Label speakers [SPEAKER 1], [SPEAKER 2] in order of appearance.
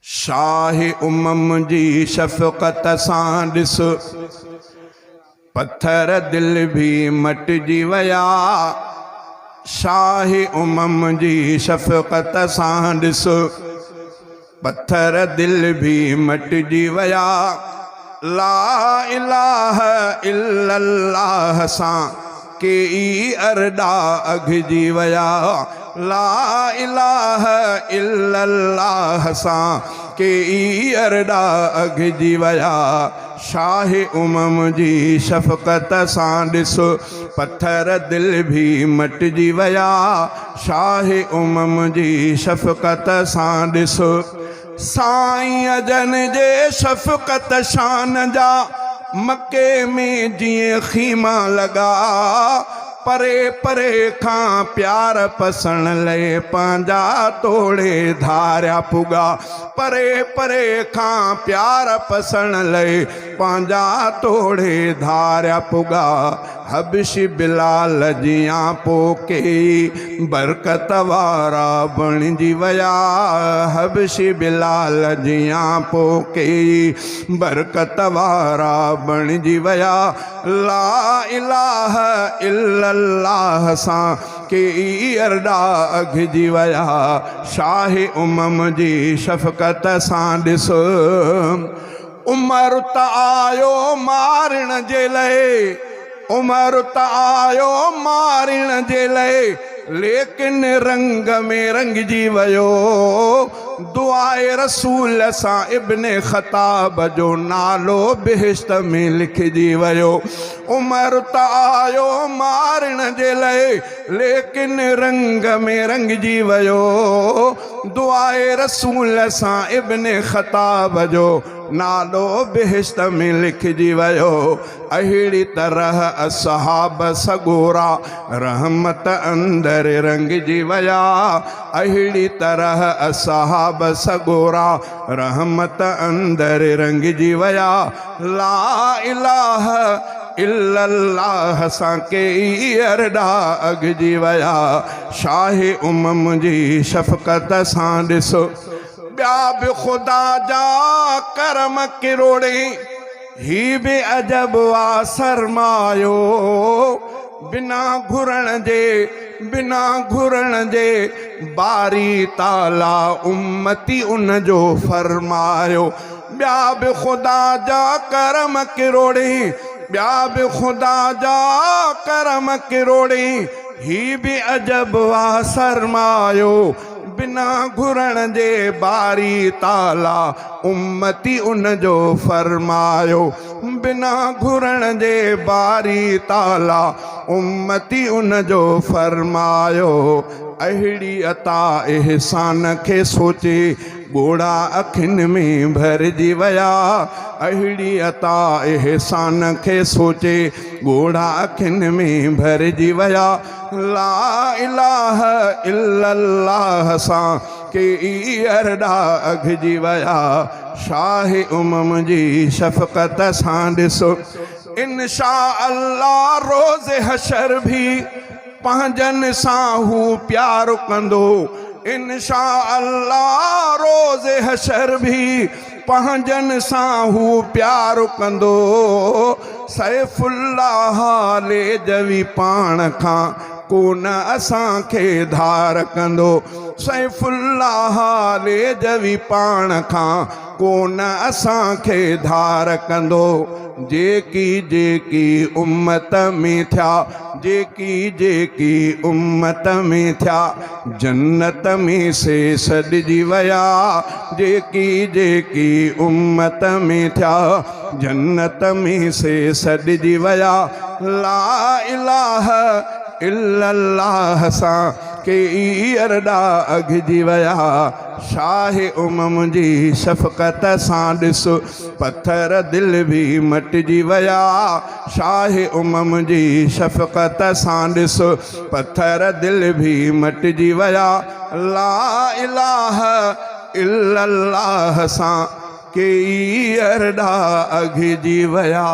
[SPEAKER 1] शाह उमम जी शफ़क़त सां ॾिस पत्थर दिल भी मटिजी वया। शाह उमम जी शफ़क़त सां ॾिस पत्थर दिल भी मटिजी वया। ला इलाहा इल्लल्लाह सां कई अरडा अघिजी वया। ला इलाहा इल्लल्लाह सां कई अरडा अघिजी वया। शाह उमम जी शफ़क़त सां ॾिस पत्थर दिल भी मटिजी वया। शाह उमम जी शफ़क़त सां ॾिस साईं जन जे शफ़क़त शान जा मके में जिए खीमा लगा। परे परे खां प्यार पसण ले पंहिंजा तोड़े धारिया पुगा। परे परे खां प्यार पसण ले पंहिंजा तोड़े धारिया पुगा। हबशी बिलाल जियां पोके बरकत वारा बणिजी वया। हबशी बिलाल जियां पोके बरकत वारा बणिजी वया। ला इलाहा इल्लल्लाह सां कई अरडा अघिजी वया। शाह उमम जी शफ़क़त सां ॾिस उमर त आयो मारण जे लाइ। उमर त आयो मारण जे लाइ लेकिन रंग में रंगजी वयो। दुआए रसूल सां इब्ने ख़ताब जो नालो बेहिश्त में लिखजी वयो। उमर त आयो मारण जे लाइ लेकिन रंग में रंगजी वयो। दुआए रसूल सां इब्ने ख़ताब जो नालो बेहिश्त में लिखजी वयो। अहिड़ी तरह असहाब सगोरा रहमत अंदर रंगजी वया। अहिड़ी तरह असहाब सगोरा रहमत अंदर रंगजी वया। ला इलाहा इल्लल्लाह सां कई अरडा अघिजी वया। शाह उमम जी शफ़क़त सां ॾिस ॿिया बि ख़ुदा जा करम किरोड़े ही बि अजब आ सरमायो। बिना घुरण जे बारी ताला उम्मती उन जो फरमायो। ॿिया बि ख़ुदा जा करम किरोड़े ॿिया बि ख़ुदा जा करम किरोड़े ही बि अजब आ सरमायो। बिना घुरण जे बारी ताला उम्मती उन जो फरमायो। बिना घुरण जे बारी ताला उम्मती उन जो फरमायो। अहिड़ी अता एहसान खे सोचे ॻोड़ा अखियुनि में भरिजी वया। अहिड़ी अता एहसान खे सोचे ॻोड़ा अखियुनि में भरिजी वया। ला इलाहा इल्लल्लाह सां कई अरडा अघिजी वया। शाह उमम जी शफ़क़त सां ॾिस इंशा अल्लाह रोज़ हशर भी पंहिंजनि सां हू प्यार कंदो। इंशा अल्लाह रोज़ हशर भी पंहिंजनि सां हू प्यार कंदो। सैफुल्लाह ले जवी पाण खां कोन असांखे धार कंदो। सैफुल्लाह ले जवी पाण खां कोन असांखे धार कंदो। जेकी जेकी उम्मत में थिया जेकी जेकी उम्मत में थिया जन्नत में से सॾिजी वया। जेकी जेकी उम्मत में थिया जन्नत में से सॾिजी वया। ला इलाहा इल्लल्लाह सां कई अरडा अघिजी वया। शाह उमम जी शफ़क़त सां ॾिस पत्थर दिल भी मटिजी वया। शाह उमम जी शफ़क़त सां ॾिस पत्थर दिल भी मटिजी वया। ला इलाहा इल्लल्लाह सां कई अरडा अघिजी वया।